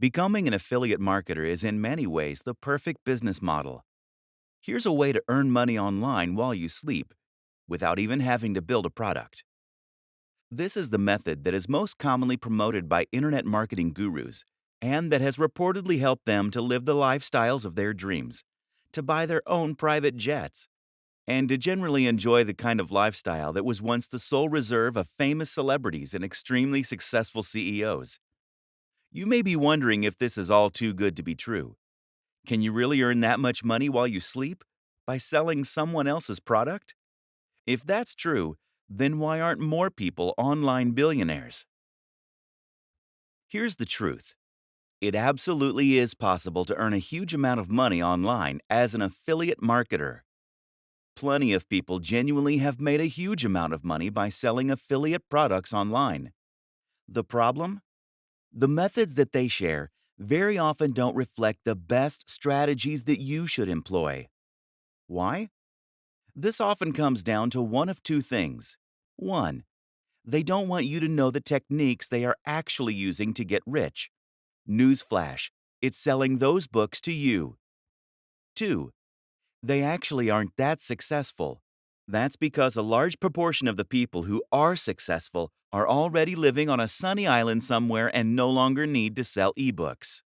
Becoming an affiliate marketer is in many ways the perfect business model. Here's a way to earn money online while you sleep, without even having to build a product. This is the method that is most commonly promoted by internet marketing gurus and that has reportedly helped them to live the lifestyles of their dreams, to buy their own private jets, and to generally enjoy the kind of lifestyle that was once the sole reserve of famous celebrities and extremely successful CEOs. You may be wondering if this is all too good to be true. Can you really earn that much money while you sleep? By selling someone else's product? If that's true, then why aren't more people online billionaires? Here's the truth. It absolutely is possible to earn a huge amount of money online as an affiliate marketer. Plenty of people genuinely have made a huge amount of money by selling affiliate products online. The problem? The methods that they share very often don't reflect the best strategies that you should employ. Why? This often comes down to one of two things. One, they don't want you to know the techniques they are actually using to get rich. Newsflash, it's selling those books to you. Two, they actually aren't that successful. That's because a large proportion of the people who are successful are already living on a sunny island somewhere and no longer need to sell ebooks.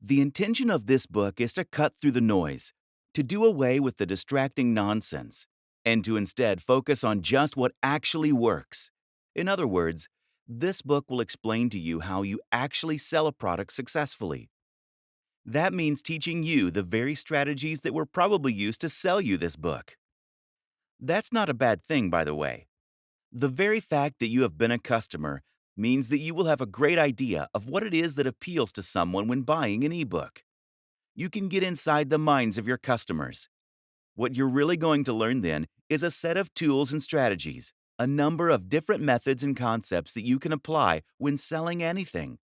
The intention of this book is to cut through the noise, to do away with the distracting nonsense, and to instead focus on just what actually works. In other words, this book will explain to you how you actually sell a product successfully. That means teaching you the very strategies that were probably used to sell you this book. That's not a bad thing, by the way. The very fact that you have been a customer means that you will have a great idea of what it is that appeals to someone when buying an ebook. You can get inside the minds of your customers. What you're really going to learn then is a set of tools and strategies, a number of different methods and concepts that you can apply when selling anything.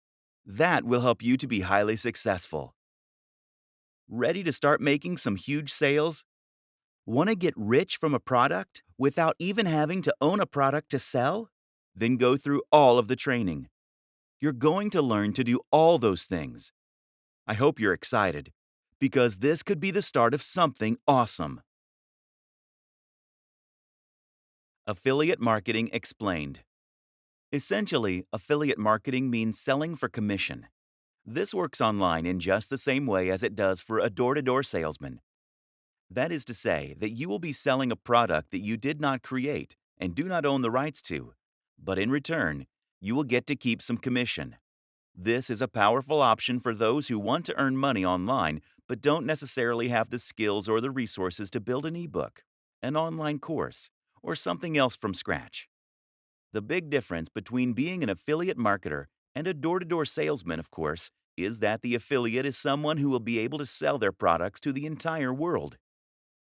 That will help you to be highly successful. Ready to start making some huge sales? Want to get rich from a product without even having to own a product to sell? Then go through all of the training. You're going to learn to do all those things. I hope you're excited, because this could be the start of something awesome. Affiliate Marketing Explained. Essentially, affiliate marketing means selling for commission. This works online in just the same way as it does for a door to door salesman. That is to say, that you will be selling a product that you did not create and do not own the rights to, but in return, you will get to keep some commission. This is a powerful option for those who want to earn money online but don't necessarily have the skills or the resources to build an ebook, an online course, or something else from scratch. The big difference between being an affiliate marketer and a door to door salesman, of course, is that the affiliate is someone who will be able to sell their products to the entire world.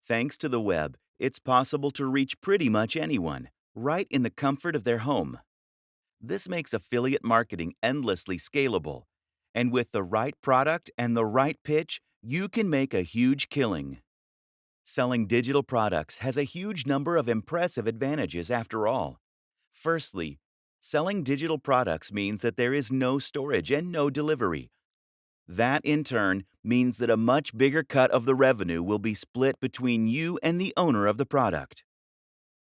Thanks to the web, it's possible to reach pretty much anyone, right in the comfort of their home. This makes affiliate marketing endlessly scalable. And with the right product and the right pitch, you can make a huge killing. Selling digital products has a huge number of impressive advantages after all. Firstly, selling digital products means that there is no storage and no delivery. That, in turn, means that a much bigger cut of the revenue will be split between you and the owner of the product.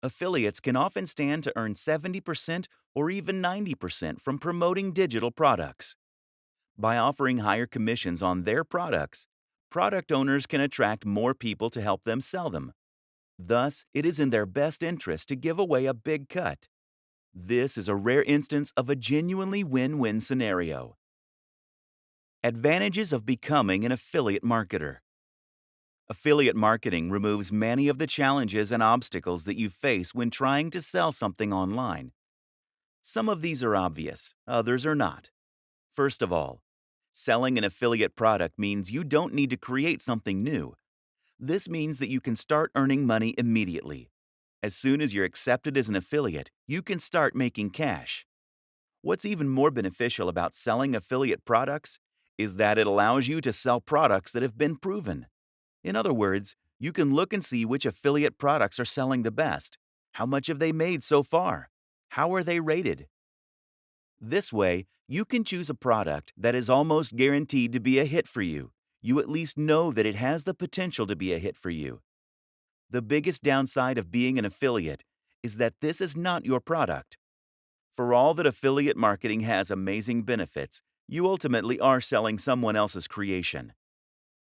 Affiliates can often stand to earn 70% or even 90% from promoting digital products. By offering higher commissions on their products, product owners can attract more people to help them sell them. Thus, it is in their best interest to give away a big cut. This is a rare instance of a genuinely win-win scenario. Advantages of becoming an affiliate marketer. Affiliate marketing removes many of the challenges and obstacles that you face when trying to sell something online. Some of these are obvious, others are not. First of all, selling an affiliate product means you don't need to create something new. This means that you can start earning money immediately. As soon as you're accepted as an affiliate, you can start making cash. What's even more beneficial about selling affiliate products is that it allows you to sell products that have been proven. In other words, you can look and see which affiliate products are selling the best. How much have they made so far? How are they rated? This way, You can choose a product that is almost guaranteed to be a hit for you. You at least know that it has the potential to be a hit for you. The biggest downside of being an affiliate is that this is not your product. For all that affiliate marketing has amazing benefits, you ultimately are selling someone else's creation.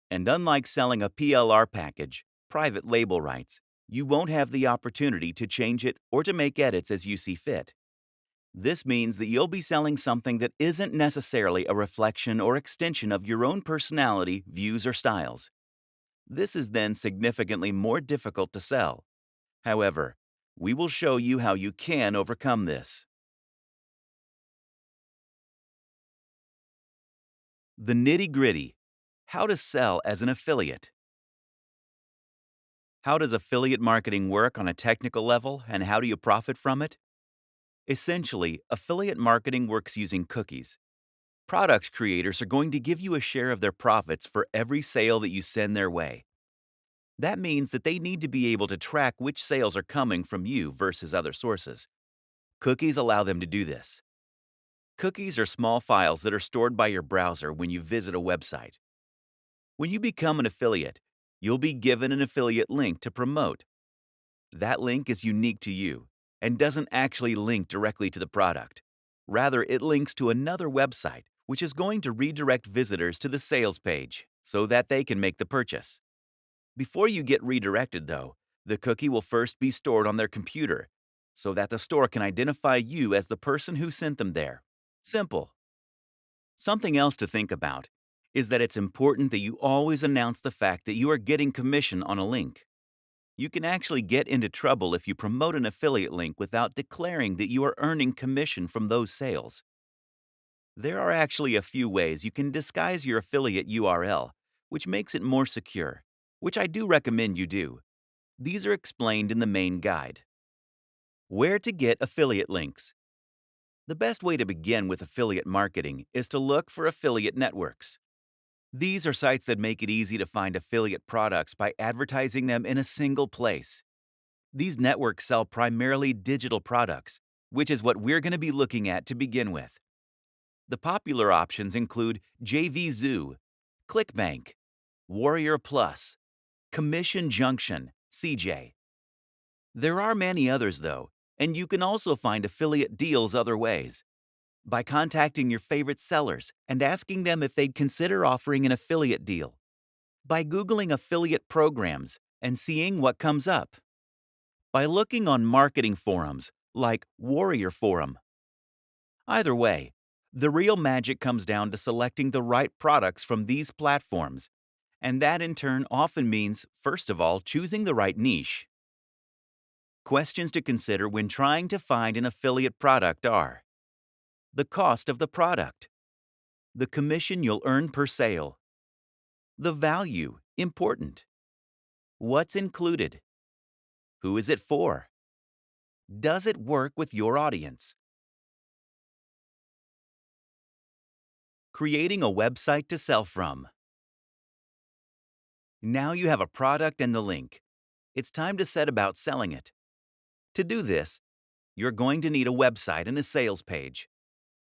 And unlike selling a PLR package, private label rights, you won't have the opportunity to change it or to make edits as you see fit. This means that you'll be selling something that isn't necessarily a reflection or extension of your own personality, views, or styles. This is then significantly more difficult to sell. However, we will show you how you can overcome this. The nitty-gritty. How to sell as an affiliate. How does affiliate marketing work on a technical level, and how do you profit from it? Essentially, affiliate marketing works using cookies. Product creators are going to give you a share of their profits for every sale that you send their way. That means that they need to be able to track which sales are coming from you versus other sources. Cookies allow them to do this. Cookies are small files that are stored by your browser when you visit a website. When you become an affiliate, you'll be given an affiliate link to promote. That link is unique to you and doesn't actually link directly to the product. Rather, it links to another website, which is going to redirect visitors to the sales page so that they can make the purchase. Before you get redirected, though, the cookie will first be stored on their computer so that the store can identify you as the person who sent them there. Simple. Something else to think about is that it's important that you always announce the fact that you are getting commission on a link. You can actually get into trouble if you promote an affiliate link without declaring that you are earning commission from those sales. There are actually a few ways you can disguise your affiliate URL, which makes it more secure, which I do recommend you do. These are explained in the main guide. Where to get affiliate links. The best way to begin with affiliate marketing is to look for affiliate networks. These are sites that make it easy to find affiliate products by advertising them in a single place. These networks sell primarily digital products, which is what we're going to be looking at to begin with. The popular options include JVZoo, ClickBank, Warrior Plus, Commission Junction, CJ. There are many others, though, and you can also find affiliate deals other ways. By contacting your favorite sellers and asking them if they'd consider offering an affiliate deal. By Googling affiliate programs and seeing what comes up. By looking on marketing forums like Warrior Forum. Either way, the real magic comes down to selecting the right products from these platforms, and that in turn often means, first of all, choosing the right niche. Questions to consider when trying to find an affiliate product are: the cost of the product, the commission you'll earn per sale, the value, important, what's included, who is it for, does it work with your audience? Creating a website to sell from. Now you have a product and the link. It's time to set about selling it. To do this, you're going to need a website and a sales page.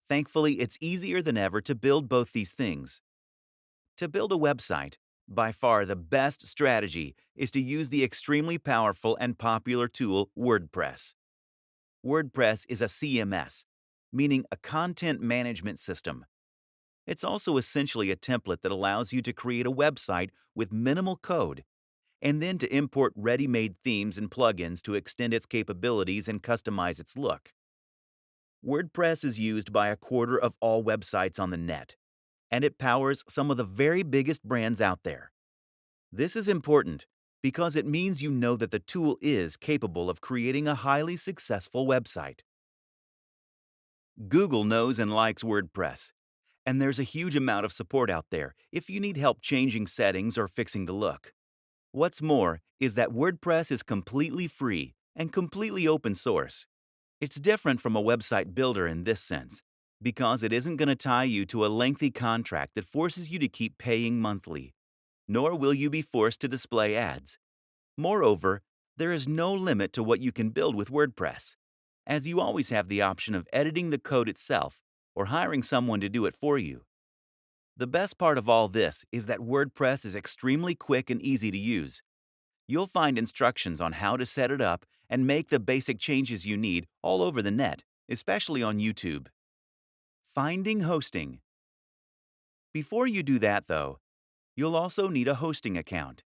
Thankfully, it's easier than ever to build both these things. To build a website, by far the best strategy is to use the extremely powerful and popular tool WordPress. WordPress is a CMS, meaning a content management system. It's also essentially a template that allows you to create a website with minimal code, and then to import ready-made themes and plugins to extend its capabilities and customize its look. WordPress is used by a quarter of all websites on the net, and it powers some of the very biggest brands out there. This is important because it means you know that the tool is capable of creating a highly successful website. Google knows and likes WordPress, and there's a huge amount of support out there if you need help changing settings or fixing the look. What's more is that WordPress is completely free and completely open source. It's different from a website builder in this sense, because it isn't going to tie you to a lengthy contract that forces you to keep paying monthly, nor will you be forced to display ads. Moreover, there is no limit to what you can build with WordPress, as you always have the option of editing the code itself or hiring someone to do it for you. The best part of all this is that WordPress is extremely quick and easy to use. You'll find instructions on how to set it up and make the basic changes you need all over the net, especially on YouTube. Finding hosting. Before you do that, though, you'll also need a hosting account.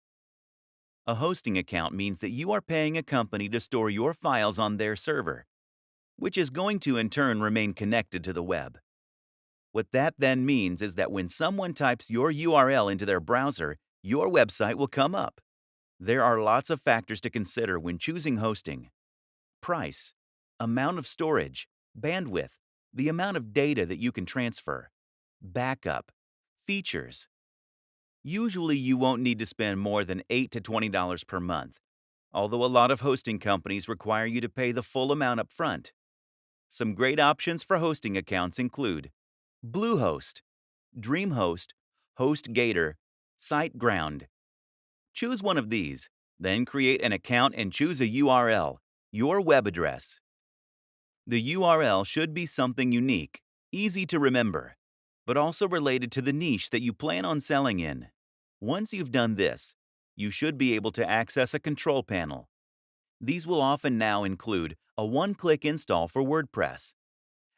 A hosting account means that you are paying a company to store your files on their server, which is going to in turn remain connected to the web. What that then means is that when someone types your URL into their browser, your website will come up. There are lots of factors to consider when choosing hosting: price, amount of storage, bandwidth, the amount of data that you can transfer, backup, features. Usually, you won't need to spend more than $8 to $20 per month, although a lot of hosting companies require you to pay the full amount up front. Some great options for hosting accounts include Bluehost, DreamHost, HostGator, SiteGround. Choose one of these, then create an account and choose a URL, your web address. The URL should be something unique, easy to remember, but also related to the niche that you plan on selling in. Once you've done this, you should be able to access a control panel. These will often now include a one-click install for WordPress.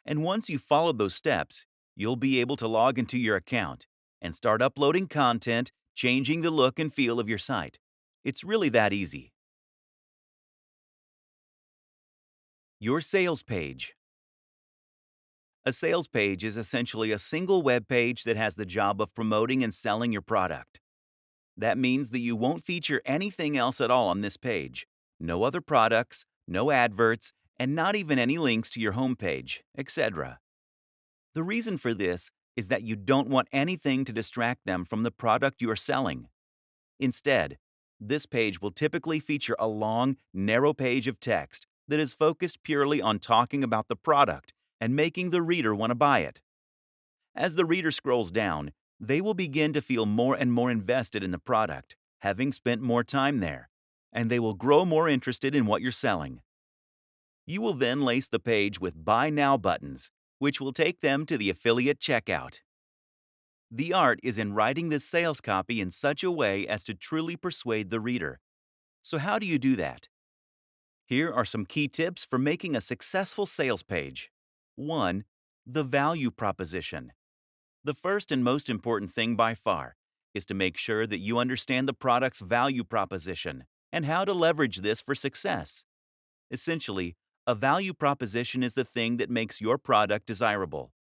And once you've followed those steps, you'll be able to log into your account and start uploading content, changing the look and feel of your site. It's really that easy. Your sales page. A sales page is essentially a single web page that has the job of promoting and selling your product. That means that you won't feature anything else at all on this page. No other products, no adverts, and not even any links to your homepage, etc. The reason for this is that you don't want anything to distract them from the product you are selling. Instead, this page will typically feature a long, narrow page of text that is focused purely on talking about the product and making the reader want to buy it. As the reader scrolls down, they will begin to feel more and more invested in the product, having spent more time there, and they will grow more interested in what you're selling. You will then lace the page with Buy Now buttons, which will take them to the affiliate checkout. The art is in writing this sales copy in such a way as to truly persuade the reader. So how do you do that? Here are some key tips for making a successful sales page. 1. The value proposition. The first and most important thing by far is to make sure that you understand the product's value proposition and how to leverage this for success. Essentially, a value proposition is the thing that makes your product desirable.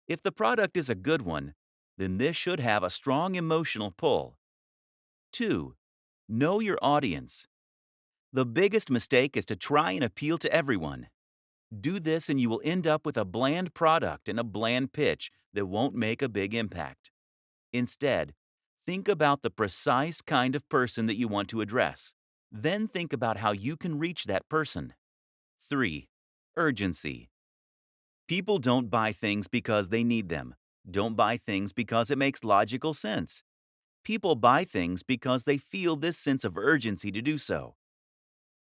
If the product is a good one, then this should have a strong emotional pull. 2. Know your audience. The biggest mistake is to try and appeal to everyone. Do this and you will end up with a bland product and a bland pitch that won't make a big impact. Instead, think about the precise kind of person that you want to address. Then think about how you can reach that person. 3. Urgency. People don't buy things because they need them. Don't buy things because it makes logical sense. People buy things because they feel this sense of urgency to do so.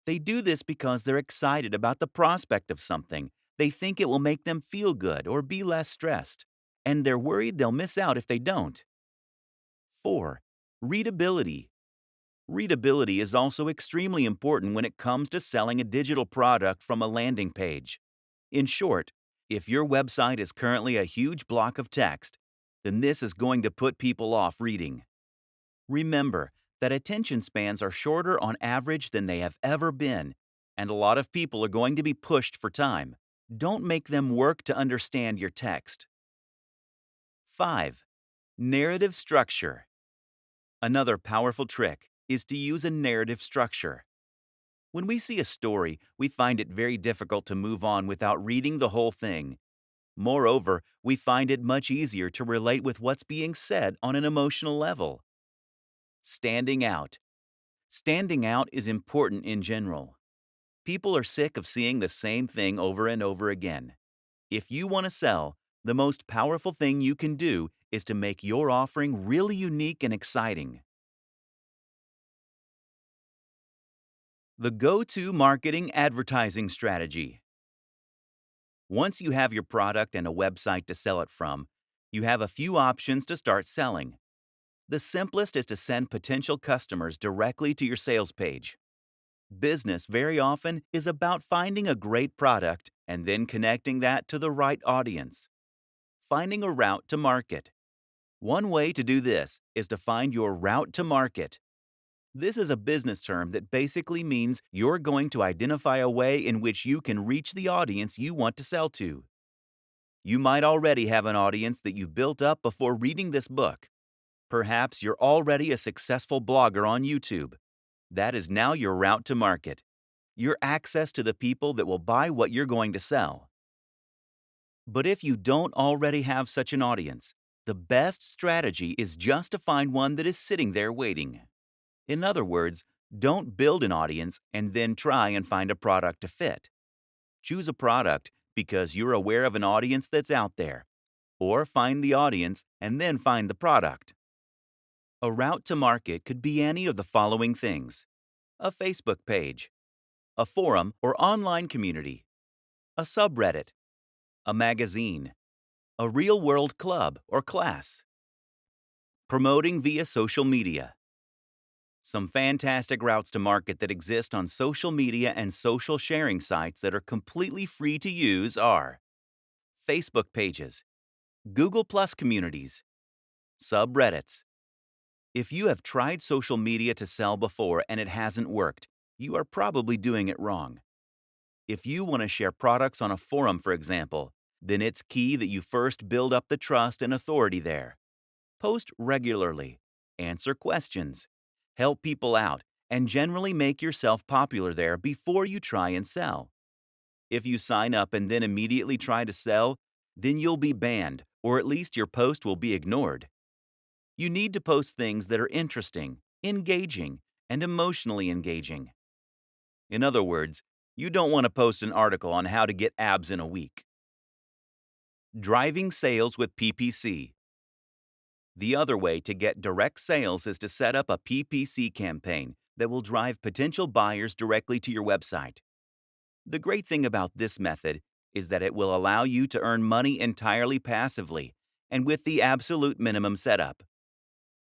They do this because they're excited about the prospect of something. They think it will make them feel good or be less stressed, and they're worried they'll miss out if they don't. 4. Readability. Readability is also extremely important when it comes to selling a digital product from a landing page. In short, if your website is currently a huge block of text, then this is going to put people off reading. Remember that attention spans are shorter on average than they have ever been, and a lot of people are going to be pushed for time. Don't make them work to understand your text. 5. Narrative structure. Another powerful trick is to use a narrative structure. When we see a story, we find it very difficult to move on without reading the whole thing. Moreover, we find it much easier to relate with what's being said on an emotional level. Standing out. Standing out is important in general. People are sick of seeing the same thing over and over again. If you want to sell, the most powerful thing you can do is to make your offering really unique and exciting. The go-to marketing advertising strategy. Once you have your product and a website to sell it from, you have a few options to start selling. The simplest is to send potential customers directly to your sales page. Business very often is about finding a great product and then connecting that to the right audience. Finding a route to market. One way to do this is to find your route to market. This is a business term that basically means you're going to identify a way in which you can reach the audience you want to sell to. You might already have an audience that you built up before reading this book. Perhaps you're already a successful blogger on YouTube. That is now your route to market, your access to the people that will buy what you're going to sell. But if you don't already have such an audience, the best strategy is just to find one that is sitting there waiting. In other words, don't build an audience and then try and find a product to fit. Choose a product because you're aware of an audience that's out there, or find the audience and then find the product. A route to market could be any of the following things: a Facebook page, a forum or online community, a subreddit, a magazine, a real-world club or class. Promoting via social media. Some fantastic routes to market that exist on social media and social sharing sites that are completely free to use are Facebook pages, Google Plus communities, subreddits. If you have tried social media to sell before and it hasn't worked, you are probably doing it wrong. If you want to share products on a forum, for example, then it's key that you first build up the trust and authority there. Post regularly, answer questions, help people out, and generally make yourself popular there before you try and sell. If you sign up and then immediately try to sell, then you'll be banned, or at least your post will be ignored. You need to post things that are interesting, engaging, and emotionally engaging. In other words, you don't want to post an article on how to get abs in a week. Driving sales with PPC. The other way to get direct sales is to set up a PPC campaign that will drive potential buyers directly to your website. The great thing about this method is that it will allow you to earn money entirely passively and with the absolute minimum setup.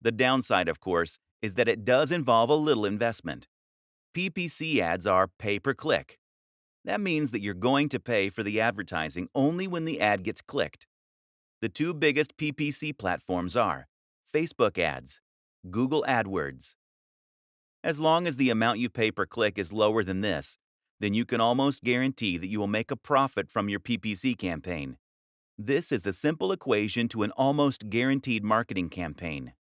The downside, of course, is that it does involve a little investment. PPC ads are pay-per-click. That means that you're going to pay for the advertising only when the ad gets clicked. The two biggest PPC platforms are Facebook ads, Google AdWords. As long as the amount you pay per click is lower than this, then you can almost guarantee that you will make a profit from your PPC campaign. This is the simple equation to an almost guaranteed marketing campaign.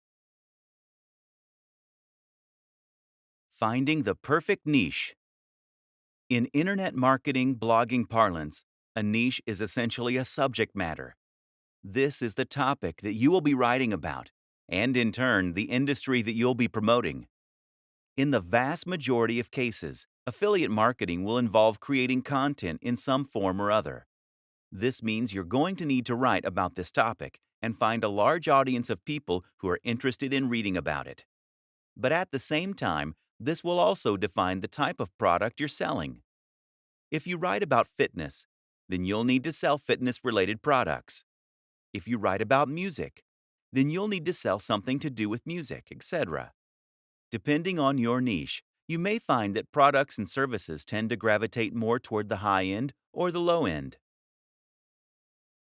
Finding the perfect niche. In internet marketing blogging parlance, a niche is essentially a subject matter. This is the topic that you will be writing about, and in turn, the industry that you'll be promoting. In the vast majority of cases, affiliate marketing will involve creating content in some form or other. This means you're going to need to write about this topic and find a large audience of people who are interested in reading about it. But at the same time, this will also define the type of product you're selling. If you write about fitness, then you'll need to sell fitness-related products. If you write about music, then you'll need to sell something to do with music, etc. Depending on your niche, you may find that products and services tend to gravitate more toward the high end or the low end.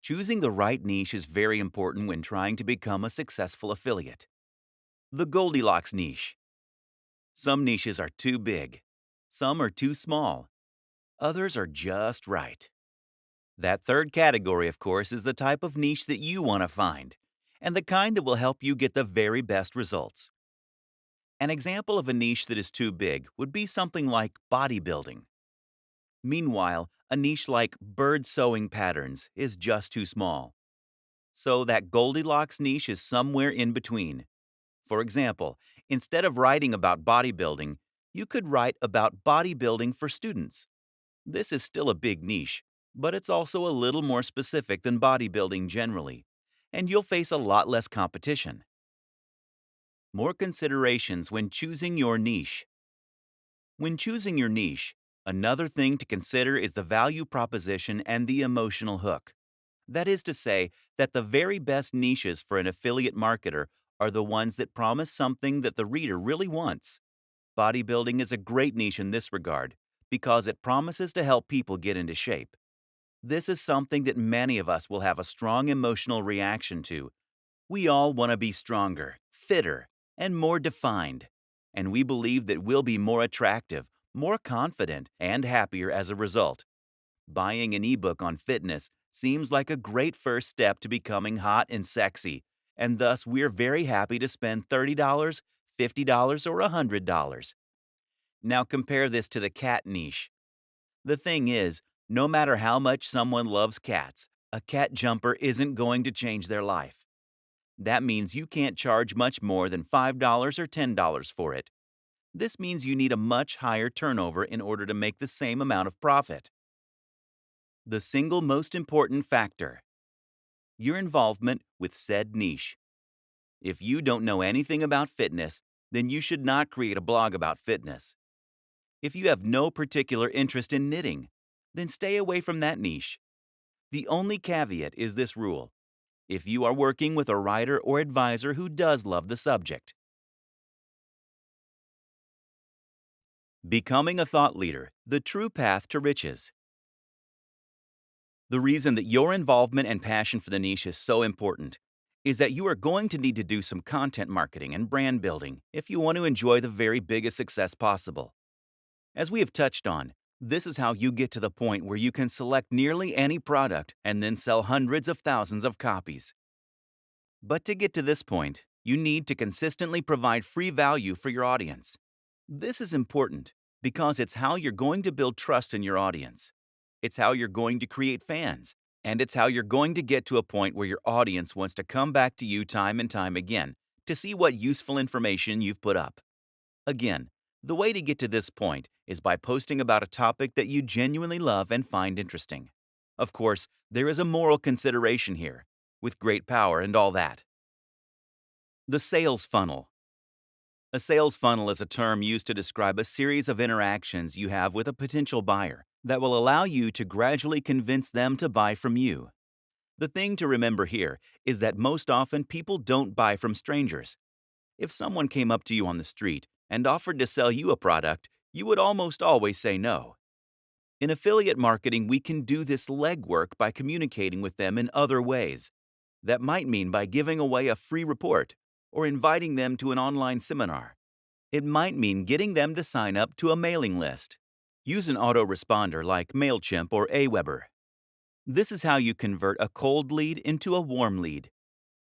Choosing the right niche is very important when trying to become a successful affiliate. The Goldilocks niche. Some niches are too big. Some are too small. Others are just right. That third category, of course, is the type of niche that you want to find, and the kind that will help you get the very best results. An example of a niche that is too big would be something like bodybuilding. Meanwhile, a niche like bird sewing patterns is just too small. So that Goldilocks niche is somewhere in between. For example, instead of writing about bodybuilding, you could write about bodybuilding for students. This is still a big niche, but it's also a little more specific than bodybuilding generally, and you'll face a lot less competition. More considerations when choosing your niche. When choosing your niche, Another thing to consider is the value proposition and the emotional hook. That is to say, that the very best niches for an affiliate marketer are the ones that promise something that the reader really wants. Bodybuilding is a great niche in this regard because it promises to help people get into shape. This is something that many of us will have a strong emotional reaction to. We all want to be stronger, fitter, and more defined. And we believe that we'll be more attractive, more confident, and happier as a result. Buying an ebook on fitness seems like a great first step to becoming hot and sexy, and thus we're very happy to spend $30, $50, or $100. Now compare this to the cat niche. The thing is, no matter how much someone loves cats, a cat jumper isn't going to change their life. That means you can't charge much more than $5 or $10 for it. This means you need a much higher turnover in order to make the same amount of profit. The single most important factor: your involvement with said niche. If you don't know anything about fitness, then you should not create a blog about fitness. If you have no particular interest in knitting, then stay away from that niche. The only caveat is this rule: if you are working with a writer or advisor who does love the subject. Becoming a thought leader, the true path to riches. The reason that your involvement and passion for the niche is so important is that you are going to need to do some content marketing and brand building if you want to enjoy the very biggest success possible. As we have touched on, this is how you get to the point where you can select nearly any product and then sell hundreds of thousands of copies. But to get to this point, you need to consistently provide free value for your audience. This is important because it's how you're going to build trust in your audience. It's how you're going to create fans, and it's how you're going to get to a point where your audience wants to come back to you time and time again to see what useful information you've put up. Again, the way to get to this point is by posting about a topic that you genuinely love and find interesting. Of course, there is a moral consideration here, with great power and all that. The sales funnel. A sales funnel is a term used to describe a series of interactions you have with a potential buyer that will allow you to gradually convince them to buy from you. The thing to remember here is that most often people don't buy from strangers. If someone came up to you on the street and offered to sell you a product, you would almost always say no. In affiliate marketing, we can do this legwork by communicating with them in other ways. That might mean by giving away a free report or inviting them to an online seminar. It might mean getting them to sign up to a mailing list. Use an autoresponder like MailChimp or Aweber. This is how you convert a cold lead into a warm lead.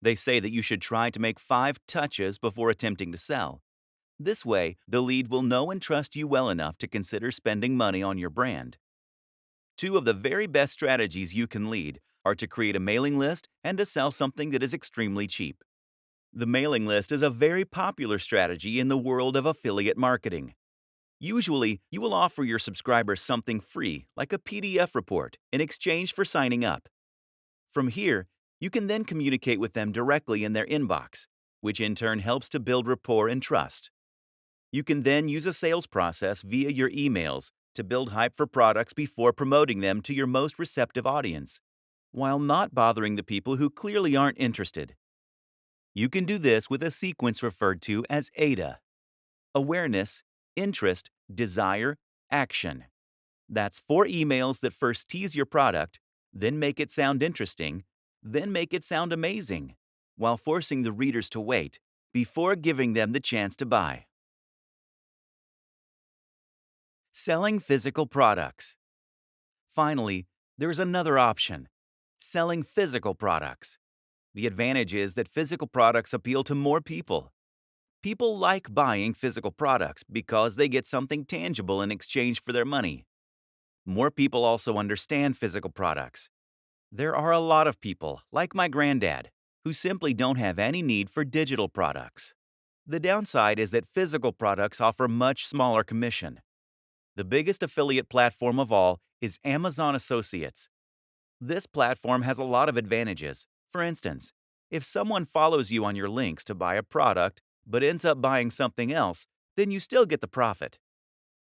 They say that you should try to make 5 touches before attempting to sell. This way, the lead will know and trust you well enough to consider spending money on your brand. 2 of the very best strategies you can lead are to create a mailing list and to sell something that is extremely cheap. The mailing list is a very popular strategy in the world of affiliate marketing. Usually, you will offer your subscribers something free, like a PDF report, in exchange for signing up. From here, you can then communicate with them directly in their inbox, which in turn helps to build rapport and trust. You can then use a sales process via your emails to build hype for products before promoting them to your most receptive audience, while not bothering the people who clearly aren't interested. You can do this with a sequence referred to as AIDA: awareness, interest, desire, action. That's 4 emails that first tease your product, then make it sound interesting, then make it sound amazing, while forcing the readers to wait before giving them the chance to buy. Selling physical products. Finally, there's another option: selling physical products. The advantage is that physical products appeal to more people. People like buying physical products because they get something tangible in exchange for their money. More people also understand physical products. There are a lot of people, like my granddad, who simply don't have any need for digital products. The downside is that physical products offer much smaller commission. The biggest affiliate platform of all is Amazon Associates. This platform has a lot of advantages. For instance, if someone follows you on your links to buy a product but ends up buying something else, then you still get the profit.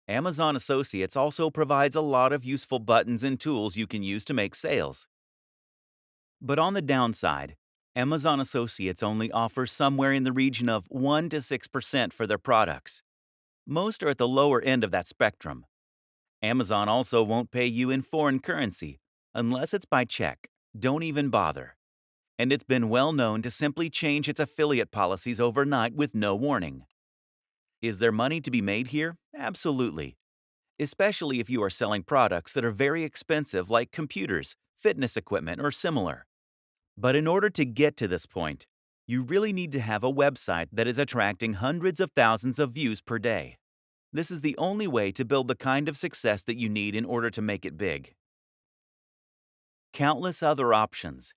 Amazon Associates also provides a lot of useful buttons and tools you can use to make sales. But on the downside, Amazon Associates only offers somewhere in the region of 1 to 6% for their products. Most are at the lower end of that spectrum. Amazon also won't pay you in foreign currency unless it's by check. Don't even bother. And it's been well known to simply change its affiliate policies overnight with no warning. Is there money to be made here? Absolutely. Especially if you are selling products that are very expensive like computers, fitness equipment, or similar. But in order to get to this point, you really need to have a website that is attracting hundreds of thousands of views per day. This is the only way to build the kind of success that you need in order to make it big. Countless other options.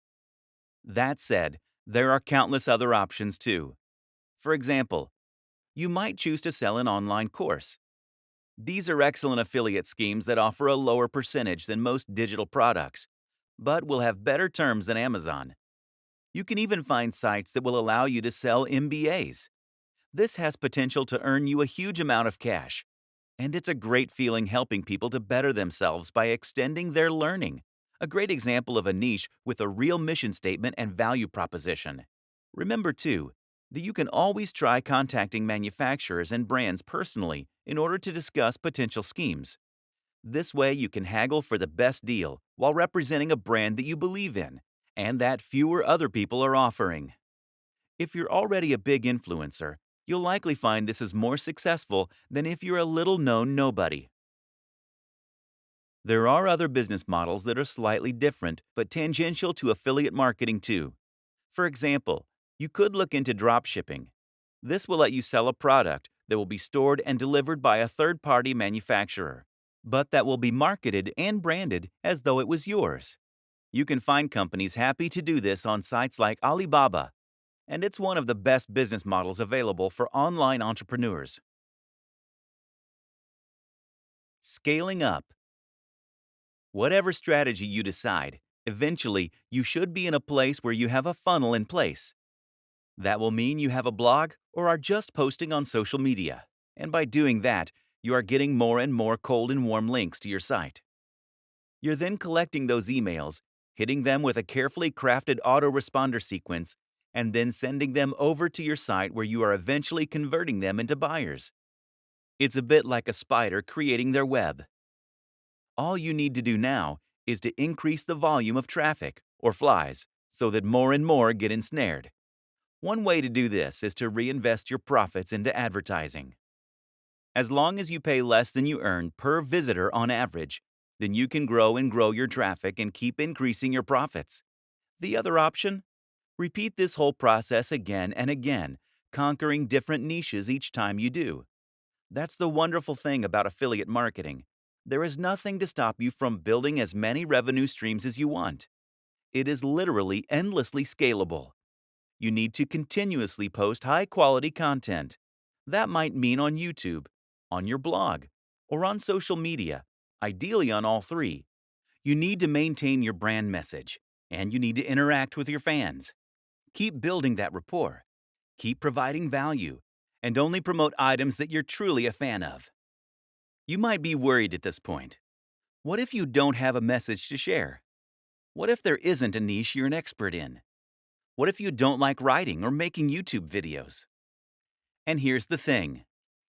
That said, there are countless other options too. For example, you might choose to sell an online course. These are excellent affiliate schemes that offer a lower percentage than most digital products, but will have better terms than Amazon. You can even find sites that will allow you to sell MBAs. This has potential to earn you a huge amount of cash, and it's a great feeling helping people to better themselves by extending their learning. A great example of a niche with a real mission statement and value proposition. Remember, too, that you can always try contacting manufacturers and brands personally in order to discuss potential schemes. This way, you can haggle for the best deal while representing a brand that you believe in and that fewer other people are offering. If you're already a big influencer, you'll likely find this is more successful than if you're a little known nobody. There are other business models that are slightly different but tangential to affiliate marketing too. For example, you could look into drop shipping. This will let you sell a product that will be stored and delivered by a third-party manufacturer, but that will be marketed and branded as though it was yours. You can find companies happy to do this on sites like Alibaba, and it's one of the best business models available for online entrepreneurs. Scaling up. Whatever strategy you decide, eventually you should be in a place where you have a funnel in place. That will mean you have a blog or are just posting on social media. And by doing that, you are getting more and more cold and warm links to your site. You're then collecting those emails, hitting them with a carefully crafted autoresponder sequence, and then sending them over to your site where you are eventually converting them into buyers. It's a bit like a spider creating their web. All you need to do now is to increase the volume of traffic, or flies, so that more and more get ensnared. One way to do this is to reinvest your profits into advertising. As long as you pay less than you earn per visitor on average, then you can grow and grow your traffic and keep increasing your profits. The other option? Repeat this whole process again and again, conquering different niches each time you do. That's the wonderful thing about affiliate marketing. There is nothing to stop you from building as many revenue streams as you want. It is literally endlessly scalable. You need to continuously post high-quality content. That might mean on YouTube, on your blog, or on social media, ideally on all three. You need to maintain your brand message, and you need to interact with your fans. Keep building that rapport. Keep providing value, and only promote items that you're truly a fan of. You might be worried at this point. What if you don't have a message to share? What if there isn't a niche you're an expert in? What if you don't like writing or making YouTube videos? And here's the thing.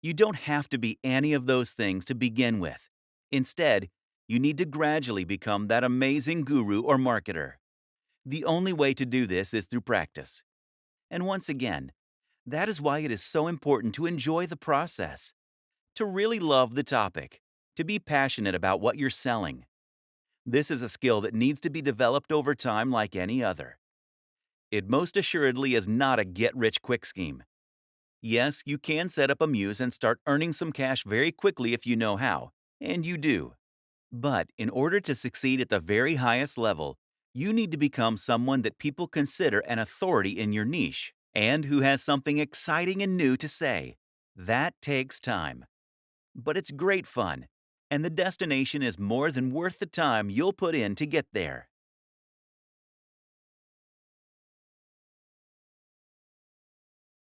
You don't have to be any of those things to begin with. Instead, you need to gradually become that amazing guru or marketer. The only way to do this is through practice. And once again, that is why it is so important to enjoy the process, to really love the topic, to be passionate about what you're selling. This is a skill that needs to be developed over time like any other. It most assuredly is not a get-rich-quick scheme. Yes, you can set up a Muse and start earning some cash very quickly if you know how, and you do. But in order to succeed at the very highest level, you need to become someone that people consider an authority in your niche and who has something exciting and new to say. That takes time. But it's great fun, and the destination is more than worth the time you'll put in to get there.